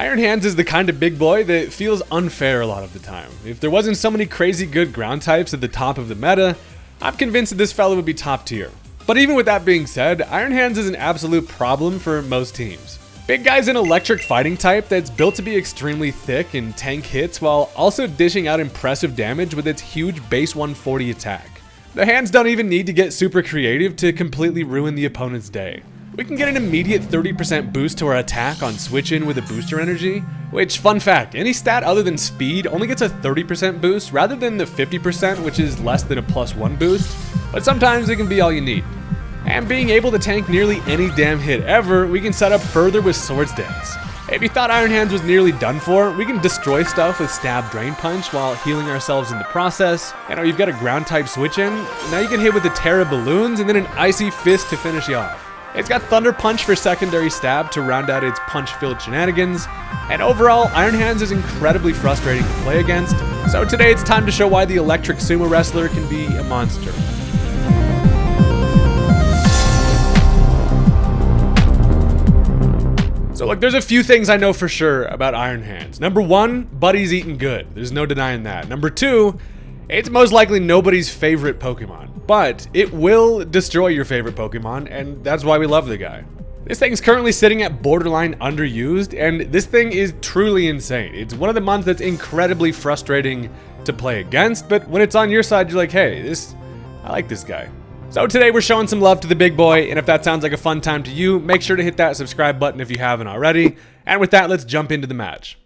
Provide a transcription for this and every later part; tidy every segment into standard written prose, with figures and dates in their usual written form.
Iron Hands is the kind of big boy that feels unfair a lot of the time. If there wasn't so many crazy good ground types at the top of the meta, I'm convinced that this fella would be top tier. But even with that being said, Iron Hands is an absolute problem for most teams. Big guy's an electric fighting type that's built to be extremely thick and tank hits while also dishing out impressive damage with its huge base 140 attack. The hands don't even need to get super creative to completely ruin the opponent's day. We can get an immediate 30% boost to our attack on switch in with a booster energy, which, fun fact, any stat other than speed only gets a 30% boost rather than the 50%, which is less than a +1 boost, but sometimes it can be all you need. And being able to tank nearly any damn hit ever, we can set up further with Swords Dance. If you thought Iron Hands was nearly done for, we can destroy stuff with Stab Drain Punch while healing ourselves in the process. You've got a ground type switch in, now you can hit with the Terra Balloons and then an Icy Fist to finish you off. It's got Thunder Punch for secondary stab to round out its punch-filled shenanigans, and overall, Iron Hands is incredibly frustrating to play against, so today it's time to show why the electric sumo wrestler can be a monster. So look, there's a few things I know for sure about Iron Hands. Number one, Buddy's eating good. There's no denying that. Number two, it's most likely nobody's favorite Pokemon, but it will destroy your favorite Pokemon, and that's why we love the guy. This thing's currently sitting at borderline underused, and this thing is truly insane. It's one of the mons that's incredibly frustrating to play against, but when it's on your side, you're like, hey, I like this guy. So today we're showing some love to the big boy, and if that sounds like a fun time to you, make sure to hit that subscribe button if you haven't already. And with that, let's jump into the match.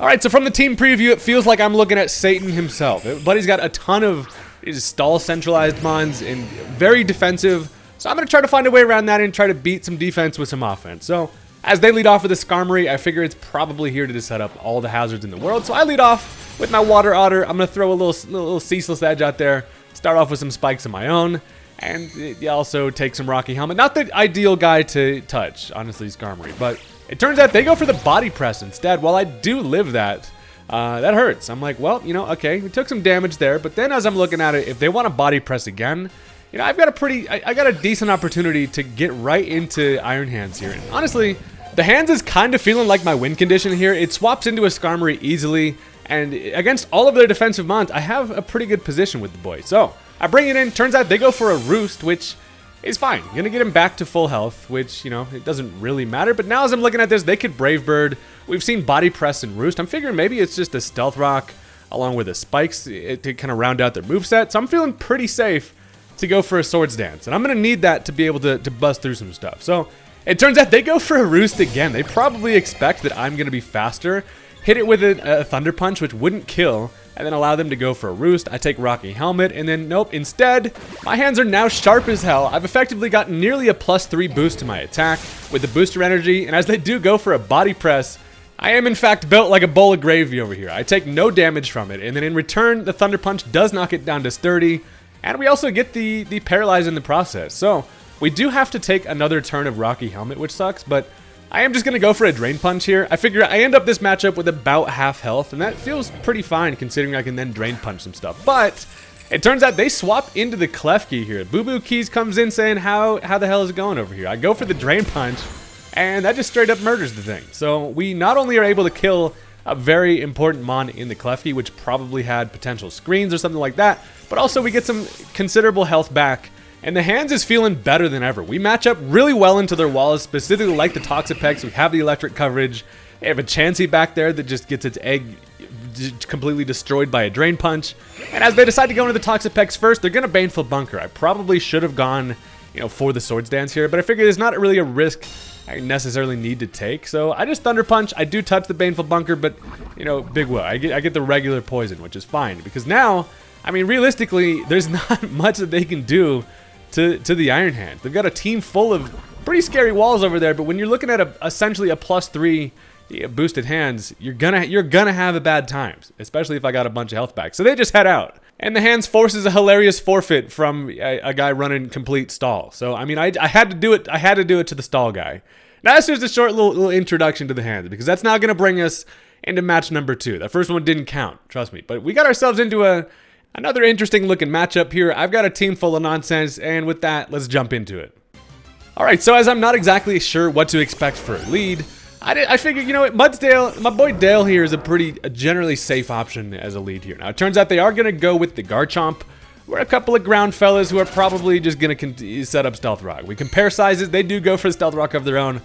Alright, so from the team preview, it feels like I'm looking at Satan himself. Buddy's got a ton of stall centralized mons and very defensive, so I'm going to try to find a way around that and try to beat some defense with some offense. So as they lead off with the Skarmory, I figure it's probably here to just set up all the hazards in the world. So I lead off with my Water Otter. I'm going to throw a little Ceaseless Edge out there, start off with some spikes of my own, and also take some Rocky Helmet. Not the ideal guy to touch, honestly, Skarmory, but it turns out they go for the body press instead. While I do live that, that hurts. I'm like, well, okay, we took some damage there, but then as I'm looking at it, if they want to body press again, I've got I got a decent opportunity to get right into Iron Hands here. And honestly, the hands is kind of feeling like my win condition here. It swaps into a Skarmory easily, and against all of their defensive mons, I have a pretty good position with the boy. So I bring it in, turns out they go for a Roost, which is fine. I'm gonna get him back to full health, which, it doesn't really matter. But now as I'm looking at this, they could Brave Bird. We've seen Body Press and Roost. I'm figuring maybe it's just a Stealth Rock along with the Spikes to kind of round out their moveset. So I'm feeling pretty safe to go for a Swords Dance. And I'm gonna need that to be able to bust through some stuff. So it turns out they go for a Roost again. They probably expect that I'm gonna be faster. Hit it with a Thunder Punch, which wouldn't kill, and then allow them to go for a Roost. I take Rocky Helmet, and then nope, instead, my hands are now sharp as hell. I've effectively got nearly a +3 boost to my attack with the booster energy, and as they do go for a body press, I am in fact built like a bowl of gravy over here. I take no damage from it, and then in return, the Thunder Punch does knock it down to sturdy, and we also get the Paralyze in the process. So we do have to take another turn of Rocky Helmet, which sucks, but I am just going to go for a Drain Punch here. I figure I end up this matchup with about half health, and that feels pretty fine considering I can then Drain Punch some stuff. But it turns out they swap into the Klefki here. Boo Boo Keys comes in saying, how the hell is it going over here? I go for the Drain Punch, and that just straight up murders the thing. So we not only are able to kill a very important mon in the Klefki, which probably had potential screens or something like that, but also we get some considerable health back. And the hands is feeling better than ever. We match up really well into their walls, specifically like the Toxapex. We have the electric coverage. They have a Chansey back there that just gets its egg completely destroyed by a Drain Punch. And as they decide to go into the Toxapex first, they're going to Baneful Bunker. I probably should have gone, for the Swords Dance here, but I figured it's not really a risk I necessarily need to take. So I just Thunder Punch. I do touch the Baneful Bunker, but, big whoa. I get the regular poison, which is fine. Because now, realistically, there's not much that they can do to the Iron Hands. They've got a team full of pretty scary walls over there, but when you're looking at essentially a +3 boosted hands, you're gonna have a bad times, especially if I got a bunch of health back. So they just head out, and the hands forces a hilarious forfeit from a guy running complete stall. So I had to do it. I had to do it to the stall guy. Now that's just a short little introduction to the hands, because that's now gonna bring us into match number 2. That first one didn't count, trust me, but we got ourselves into another interesting looking matchup here. I've got a team full of nonsense, and with that, let's jump into it. Alright, so as I'm not exactly sure what to expect for a lead, I figured, you know what, Mudsdale, my boy Dale here is a generally safe option as a lead here. Now, it turns out they are going to go with the Garchomp. We're a couple of ground fellas who are probably just going to set up Stealth Rock. We compare sizes. They do go for Stealth Rock of their own.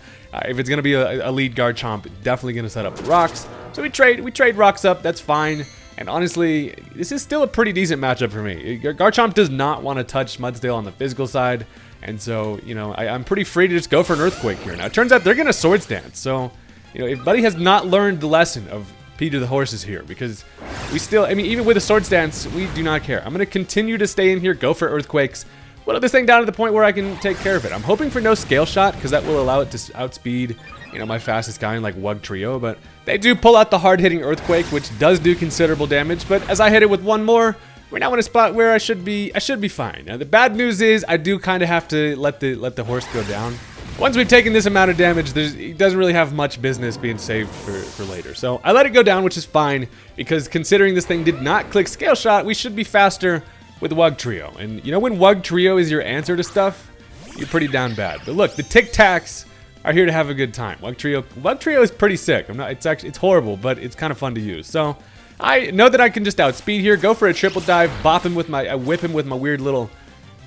If it's going to be a lead Garchomp, definitely going to set up the rocks. So we trade rocks up. That's fine. And honestly, this is still a pretty decent matchup for me. Garchomp does not want to touch Mudsdale on the physical side. And so, you know, I'm pretty free to just go for an Earthquake here. Now, it turns out they're going to Swords Dance. So, you know, if Buddy has not learned the lesson of Peter the Horse is here, because we still, I mean, even with a Swords Dance, we do not care. I'm going to continue to stay in here, go for Earthquakes, whittle this thing down to the point where I can take care of it. I'm hoping for no Scale Shot, because that will allow it to outspeed, you know, my fastest guy in like Wugtrio, but they do pull out the hard-hitting Earthquake, which does do considerable damage, but as I hit it with one more, we're now in a spot where I should be fine. Now, the bad news is I do kind of have to let the horse go down. Once we've taken this amount of damage, it doesn't really have much business being saved for later. So I let it go down, which is fine, because considering this thing did not click Scale Shot, we should be faster with Wugtrio. And you know, when Wugtrio is your answer to stuff, you're pretty down bad. But look, the Tic Tacs are here to have a good time. Wugtrio is pretty sick. It's horrible, but it's kind of fun to use. So I know that I can just outspeed here, go for a triple dive, whip him with my weird little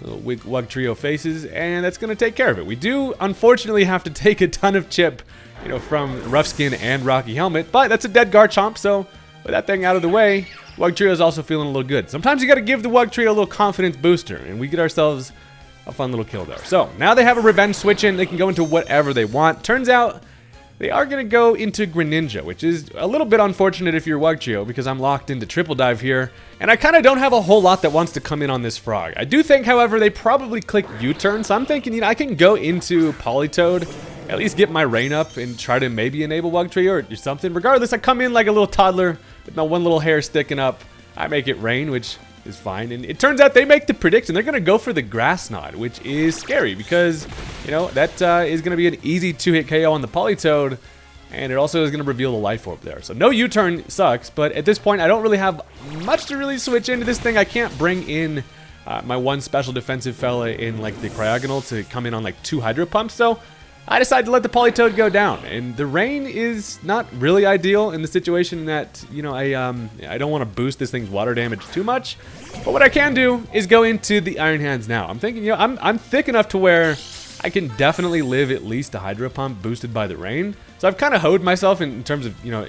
Wugtrio faces, and that's going to take care of it. We do, unfortunately, have to take a ton of chip, you know, from Rough Skin and Rocky Helmet, but that's a dead Garchomp, so with that thing out of the way, Wugtrio is also feeling a little good. Sometimes you got to give the Wugtrio a little confidence booster, and we get ourselves a fun little kill there. So now they have a Revenge switch in. They can go into whatever they want. Turns out they are going to go into Greninja, which is a little bit unfortunate if you're Wugtrio, because I'm locked into Triple Dive here, and I kind of don't have a whole lot that wants to come in on this Frog. I do think, however, they probably click U-turn, so I'm thinking, you know, I can go into Politoed, at least get my Rain up and try to maybe enable Wugtrio or something. Regardless, I come in like a little toddler with my one little hair sticking up. I make it rain, which is fine, and it turns out they make the prediction. They're going to go for the Grass Knot, which is scary because, you know, that is going to be an easy 2-hit KO on the Politoed, and it also is going to reveal the Life Orb there. So no U-turn sucks, but at this point I don't really have much to really switch into this thing. I can't bring in my one special defensive fella in like the Cryogonal to come in on like 2 Hydro Pumps, so I decided to let the Politoed go down, and the Rain is not really ideal in the situation that, you know, I don't want to boost this thing's water damage too much, but what I can do is go into the Iron Hands now. I'm thinking, you know, I'm thick enough to where I can definitely live at least a Hydro Pump boosted by the Rain, so I've kind of hoed myself in terms of, you know,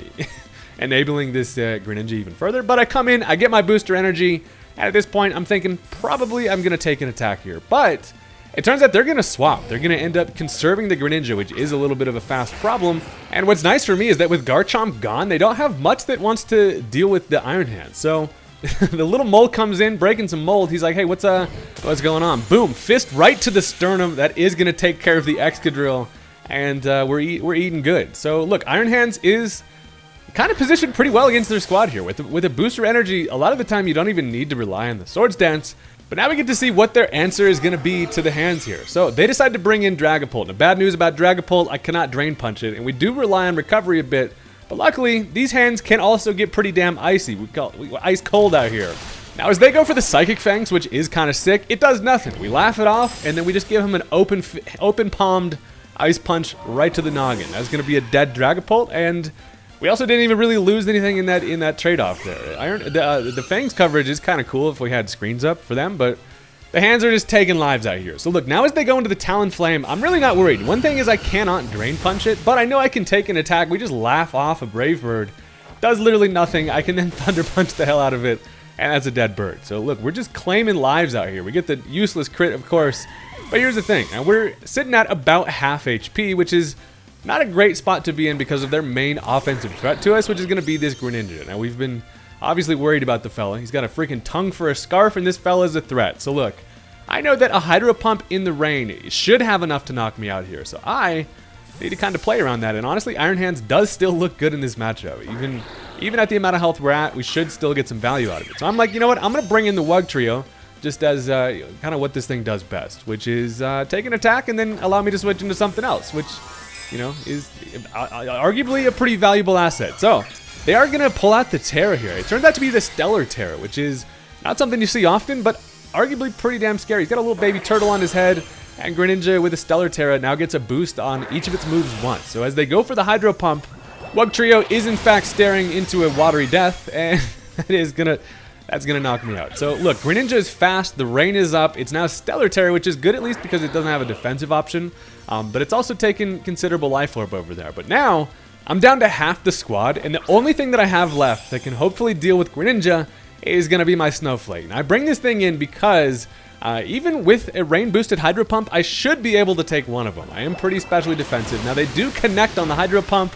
enabling this Greninja even further, but I come in, I get my booster energy, and at this point I'm thinking probably I'm going to take an attack here, but it turns out they're going to swap. They're going to end up conserving the Greninja, which is a little bit of a fast problem. And what's nice for me is that with Garchomp gone, they don't have much that wants to deal with the Iron Hands. So the little mole comes in, breaking some mold. He's like, hey, what's going on? Boom, fist right to the sternum. That is going to take care of the Excadrill, and we're eating good. So look, Iron Hands is kind of positioned pretty well against their squad here. With a booster energy, a lot of the time you don't even need to rely on the Swords Dance. But now we get to see what their answer is going to be to the hands here. So they decide to bring in Dragapult. Now, bad news about Dragapult, I cannot Drain Punch it, and we do rely on recovery a bit. But luckily, these hands can also get pretty damn icy. We ice cold out here. Now, as they go for the Psychic Fangs, which is kind of sick, it does nothing. We laugh it off, and then we just give him an open palmed Ice Punch right to the noggin. That's going to be a dead Dragapult, and we also didn't even really lose anything in that trade-off there. The Fangs coverage is kind of cool if we had screens up for them, but the hands are just taking lives out here. So look, now as they go into the Talonflame, I'm really not worried. One thing is I cannot Drain Punch it, but I know I can take an attack. We just laugh off a Brave Bird. Does literally nothing. I can then Thunder Punch the hell out of it, and that's a dead bird. So look, we're just claiming lives out here. We get the useless crit, of course, but here's the thing. And we're sitting at about half HP, which is not a great spot to be in because of their main offensive threat to us, which is going to be this Greninja. Now, we've been obviously worried about the fella. He's got a freaking tongue for a scarf, and this fella is a threat. So look, I know that a Hydro Pump in the rain should have enough to knock me out here. So I need to kind of play around that. And honestly, Iron Hands does still look good in this matchup. Even at the amount of health we're at, we should still get some value out of it. So I'm like, you know what? I'm going to bring in the Wugtrio just as kind of what this thing does best, which is take an attack and then allow me to switch into something else, which, you know, is arguably a pretty valuable asset. So they are going to pull out the Terra here. It turns out to be the Stellar Terra, which is not something you see often, but arguably pretty damn scary. He's got a little baby turtle on his head. And Greninja with a Stellar Terra now gets a boost on each of its moves once. So as they go for the Hydro Pump, Wugtrio is in fact staring into a watery death, and that's gonna knock me out. So look, Greninja is fast, the rain is up, it's now Stellar Terra, which is good at least because it doesn't have a defensive option, but it's also taken considerable life orb over there. But now, I'm down to half the squad, and the only thing that I have left that can hopefully deal with Greninja is gonna be my Snowflake. And I bring this thing in because even with a rain boosted Hydro Pump, I should be able to take one of them. I am pretty specially defensive. Now they do connect on the Hydro Pump,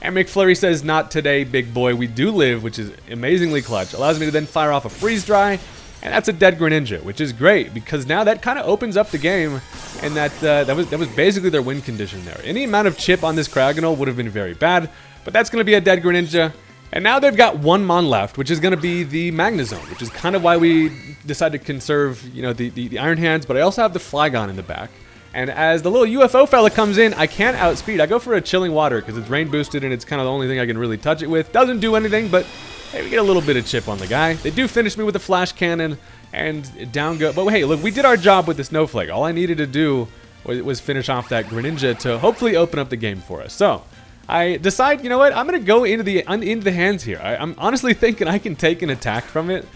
and McFlurry says, not today, big boy, we do live, which is amazingly clutch. Allows me to then fire off a Freeze Dry, and that's a dead Greninja, which is great, because now that kind of opens up the game, and that was basically their win condition there. Any amount of chip on this Cryogonal would have been very bad, but that's going to be a dead Greninja. And now they've got one Mon left, which is going to be the Magnezone, which is kind of why we decided to conserve, you know, the Iron Hands, but I also have the Flygon in the back. And as the little UFO fella comes in, I can't outspeed. I go for a Chilling Water because it's rain boosted and it's kind of the only thing I can really touch it with. Doesn't do anything, but hey, we get a little bit of chip on the guy. They do finish me with a Flash Cannon and down go. But hey, look, we did our job with the Snowflake. All I needed to do was finish off that Greninja to hopefully open up the game for us. So I decide, you know what, I'm going to go into the hands here. I'm honestly thinking I can take an attack from it.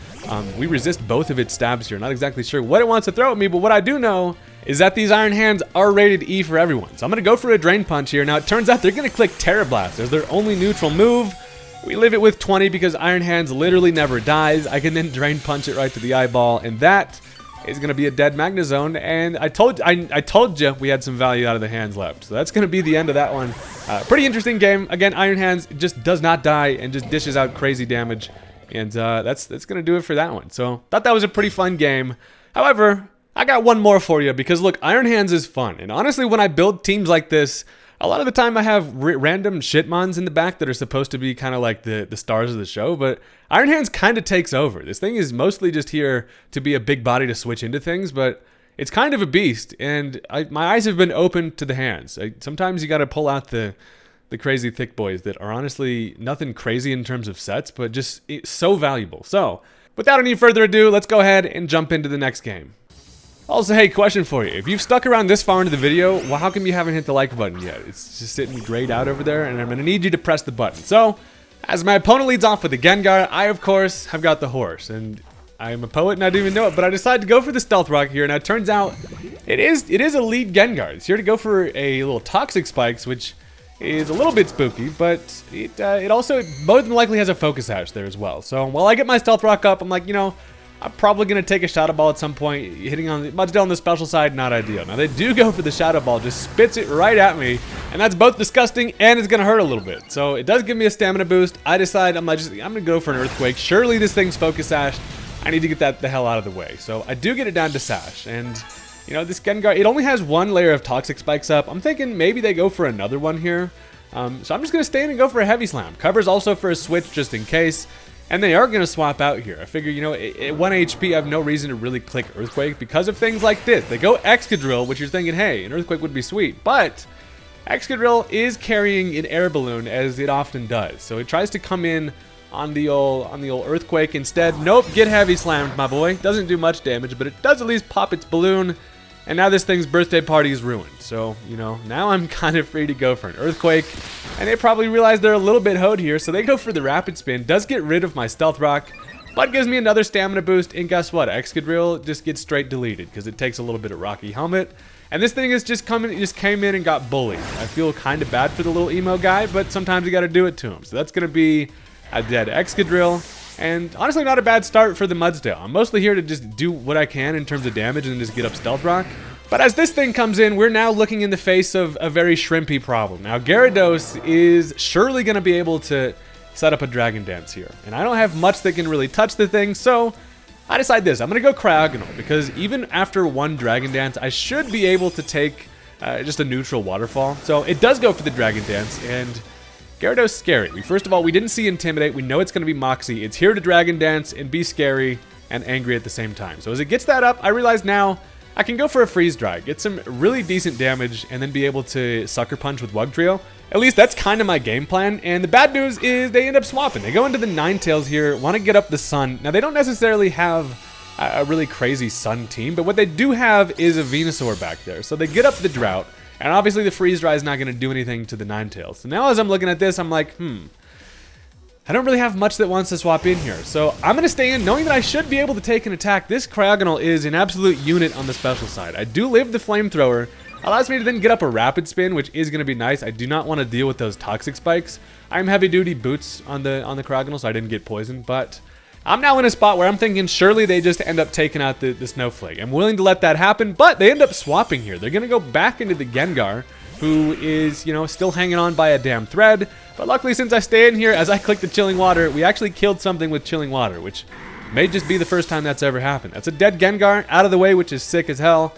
We resist both of its stabs here. Not exactly sure what it wants to throw at me, but what I do know is that these Iron Hands are rated E for everyone. So I'm going to go for a Drain Punch here. Now it turns out they're going to click Terra Blast as their only neutral move. We live it with 20 because Iron Hands literally never dies. I can then Drain Punch it right to the eyeball, and that is going to be a dead Magnezone. And I told you we had some value out of the hands left. So that's going to be the end of that one. Pretty interesting game. Again, Iron Hands just does not die and just dishes out crazy damage. And that's going to do it for that one. So thought that was a pretty fun game. However, I got one more for you because look, Iron Hands is fun. And honestly, when I build teams like this, a lot of the time I have random shitmons in the back that are supposed to be kind of like the stars of the show, but Iron Hands kind of takes over. This thing is mostly just here to be a big body to switch into things, but it's kind of a beast, and my eyes have been open to the hands. Sometimes you got to pull out the crazy thick boys that are honestly nothing crazy in terms of sets, but just so valuable. So without any further ado, let's go ahead and jump into the next game. Also, hey, question for you. If you've stuck around this far into the video, well, how come you haven't hit the like button yet? It's just sitting grayed out over there, and I'm going to need you to press the button. So, as my opponent leads off with the Gengar, I, of course, have got the horse. And I'm a poet and I didn't even know it, but I decided to go for the Stealth Rock here. Now, it turns out it is a lead Gengar. It's here to go for a little Toxic Spikes, which is a little bit spooky, but it also more than likely has a Focus Sash there as well. So, while I get my Stealth Rock up, I'm like, you know, I'm probably going to take a Shadow Ball at some point. Hitting on Mudsdale on the special side, not ideal. Now, they do go for the Shadow Ball, just spits it right at me, and that's both disgusting and it's going to hurt a little bit. So, it does give me a stamina boost. I decide I'm going to go for an Earthquake. Surely this thing's Focus Sash. I need to get that the hell out of the way. So, I do get it down to Sash, and you know, this Gengar, it only has one layer of Toxic Spikes up. I'm thinking maybe they go for another one here. So, I'm just going to stay in and go for a Heavy Slam. Covers also for a switch just in case. And they are going to swap out here. I figure, you know, at 1 HP, I have no reason to really click Earthquake because of things like this. They go Excadrill, which you're thinking, hey, an Earthquake would be sweet. But Excadrill is carrying an Air Balloon, as it often does. So it tries to come in on the old Earthquake instead. Nope, get Heavy Slammed, my boy. Doesn't do much damage, but it does at least pop its balloon. And now this thing's birthday party is ruined. So, you know, now I'm kind of free to go for an Earthquake. And they probably realize they're a little bit hoed here, so they go for the Rapid Spin. Does get rid of my Stealth Rock, but gives me another stamina boost. And guess what? Excadrill just gets straight deleted because it takes a little bit of Rocky Helmet. And this thing is just came in and got bullied. I feel kind of bad for the little emo guy, but sometimes you got to do it to him. So that's going to be a dead Excadrill. And honestly, not a bad start for the Mudsdale. I'm mostly here to just do what I can in terms of damage and just get up Stealth Rock. But as this thing comes in, we're now looking in the face of a very shrimpy problem. Now, Gyarados is surely going to be able to set up a Dragon Dance here. And I don't have much that can really touch the thing, so I decide this. I'm going to go Cryogonal, because even after one Dragon Dance, I should be able to take just a neutral Waterfall. So it does go for the Dragon Dance, and Gyarados is scary. First of all, we didn't see Intimidate. We know it's going to be Moxie. It's here to Dragon Dance and be scary and angry at the same time. So as it gets that up, I realize now I can go for a Freeze Dry, get some really decent damage, and then be able to Sucker Punch with Wugtrio. At least that's kind of my game plan. And the bad news is they end up swapping. They go into the Ninetales here, want to get up the Sun. Now, they don't necessarily have a really crazy sun team, but what they do have is a Venusaur back there. So they get up the drought, and obviously the freeze dry is not going to do anything to the Ninetales. So now as I'm looking at this, I'm like, I don't really have much that wants to swap in here. So I'm going to stay in knowing that I should be able to take an attack. This Cryogonal is an absolute unit on the special side. I do live the Flamethrower. Allows me to then get up a Rapid Spin, which is going to be nice. I do not want to deal with those Toxic Spikes. I'm heavy-duty boots on the Cryogonal, so I didn't get poisoned. But I'm now in a spot where I'm thinking surely they just end up taking out the Snowflake. I'm willing to let that happen, but they end up swapping here. They're going to go back into the Gengar, who is, you know, still hanging on by a damn thread. But luckily, since I stay in here, as I click the Chilling Water, we actually killed something with Chilling Water, which may just be the first time that's ever happened. That's a dead Gengar out of the way, which is sick as hell.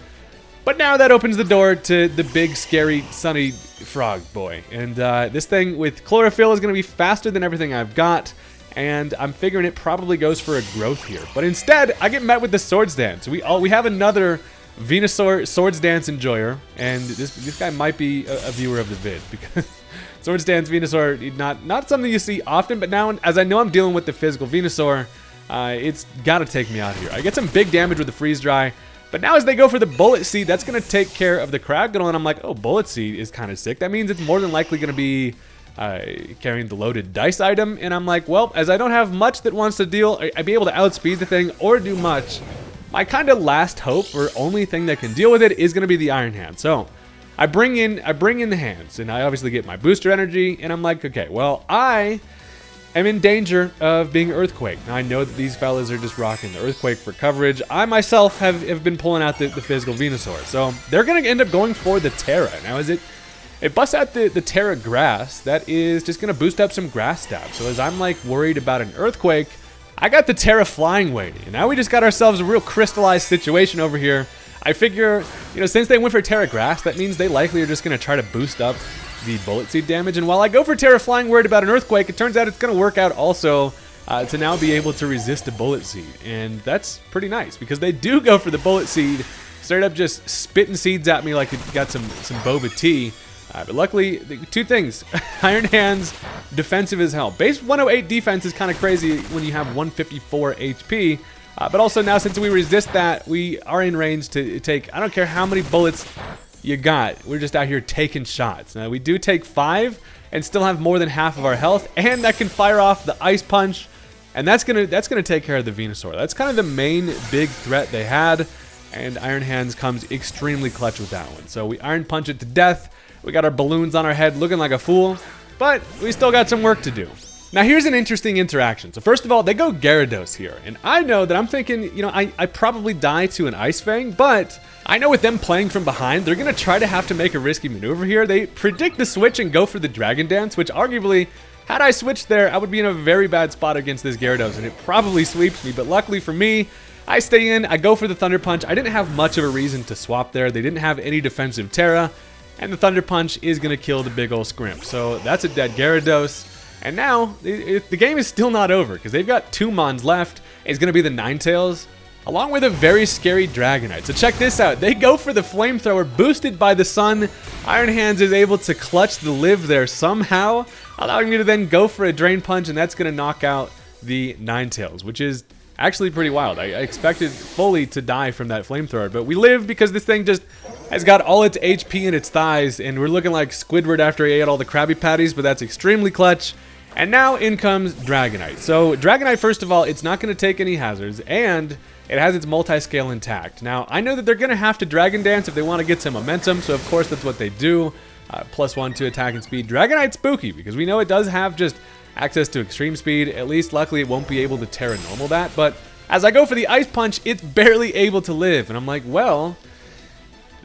But now that opens the door to the big, scary, sunny frog boy. And this thing with Chlorophyll is going to be faster than everything I've got. And I'm figuring it probably goes for a growth here. But instead, I get met with the Swords Dance. We have another Venusaur Swords Dance enjoyer. And this guy might be a viewer of the vid. Because Swords Dance Venusaur, not something you see often. But now, as I know I'm dealing with the physical Venusaur, it's got to take me out here. I get some big damage with the Freeze Dry. But now as they go for the Bullet Seed, that's going to take care of the Cryogonal, and I'm like, oh, Bullet Seed is kind of sick. That means it's more than likely going to be carrying the loaded dice item, and I'm like, well, as I don't have much that wants to deal, I'd be able to outspeed the thing or do much. My kind of last hope or only thing that can deal with it is going to be the Iron Hand. So I bring in the hands, and I obviously get my booster energy, and I'm like, okay, well, I am in danger of being Earthquake. Now, I know that these fellas are just rocking the Earthquake for coverage. I myself have been pulling out the physical Venusaur. So they're going to end up going for the Terra. Now, as it busts out the Terra Grass, that is just going to boost up some Grass Stab. So as I'm like worried about an Earthquake, I got the Terra Flying waiting. And now we just got ourselves a real crystallized situation over here. I figure, you know, since they went for Terra Grass, that means they likely are just going to try to boost up the Bullet Seed damage. And while I go for Terra Flying worried about an Earthquake, it turns out it's going to work out also to now be able to resist a Bullet Seed. And that's pretty nice because they do go for the Bullet Seed, straight up just spitting seeds at me like it got some boba tea. But luckily, two things. Iron Hand's defensive as hell. Base 108 defense is kind of crazy when you have 154 HP. But also now since we resist that, we are in range to take, I don't care how many bullets you got. We're just out here taking shots. Now we do take 5 and still have more than half of our health, and that can fire off the Ice Punch, and that's gonna take care of the Venusaur. That's kind of the main big threat they had, and Iron Hands comes extremely clutch with that one. So we Iron Punch it to death. We got our balloons on our head looking like a fool, but we still got some work to do. Now here's an interesting interaction. So first of all, they go Gyarados here, and I know that I'm thinking, you know, I probably die to an Ice Fang, but I know with them playing from behind, they're going to try to have to make a risky maneuver here. They predict the switch and go for the Dragon Dance, which arguably, had I switched there, I would be in a very bad spot against this Gyarados, and it probably sweeps me. But luckily for me, I stay in, I go for the Thunder Punch. I didn't have much of a reason to swap there. They didn't have any defensive Terra, and the Thunder Punch is going to kill the big old Scrimp. So that's a dead Gyarados. And now, the game is still not over, because they've got 2 Mons left. It's going to be the Ninetales, along with a very scary Dragonite. So check this out. They go for the Flamethrower, boosted by the sun. Iron Hands is able to clutch the live there somehow, allowing me to then go for a Drain Punch, and that's going to knock out the Ninetales, which is actually pretty wild. I expected fully to die from that Flamethrower, but we live because this thing just has got all its HP in its thighs, and we're looking like Squidward after he ate all the Krabby Patties, but that's extremely clutch. And now in comes Dragonite. So Dragonite, first of all, it's not going to take any hazards, and it has its multi-scale intact. Now, I know that they're going to have to Dragon Dance if they want to get some momentum, so of course that's what they do. +1 to attack and speed. Dragonite's spooky, because we know it does have just access to extreme speed. At least, luckily, it won't be able to Terra Normal that, but as I go for the Ice Punch, it's barely able to live, and I'm like, well,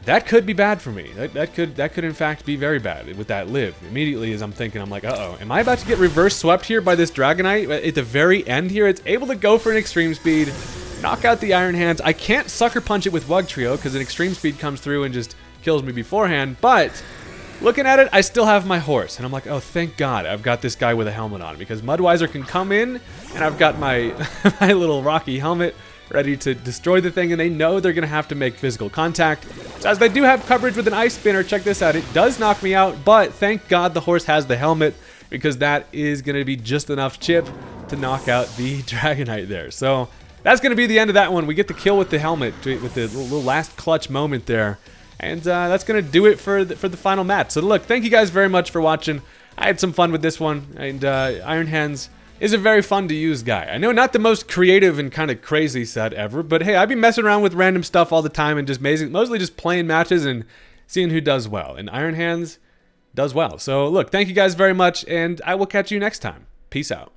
that could be bad for me. That could in fact be very bad with that live. Immediately as I'm thinking, I'm like, uh-oh, am I about to get reverse swept here by this Dragonite? At the very end here, it's able to go for an extreme speed, knock out the Iron Hands. I can't Sucker Punch it with Wug Trio because an extreme speed comes through and just kills me beforehand, but looking at it, I still have my horse, and I'm like, oh, thank God I've got this guy with a helmet on, because Mudweiser can come in, and I've got my, my little Rocky helmet ready to destroy the thing, and they know they're going to have to make physical contact. So as they do have coverage with an Ice Spinner, check this out, it does knock me out, but thank God the horse has the helmet, because that is going to be just enough chip to knock out the Dragonite there. So that's going to be the end of that one. We get the kill with the helmet, with the little last clutch moment there. And that's going to do it for the final match. So look, thank you guys very much for watching. I had some fun with this one. And Iron Hands is a very fun to use guy. I know not the most creative and kind of crazy set ever, but hey, I've been messing around with random stuff all the time and just mostly just playing matches and seeing who does well. And Iron Hands does well. So look, thank you guys very much, and I will catch you next time. Peace out.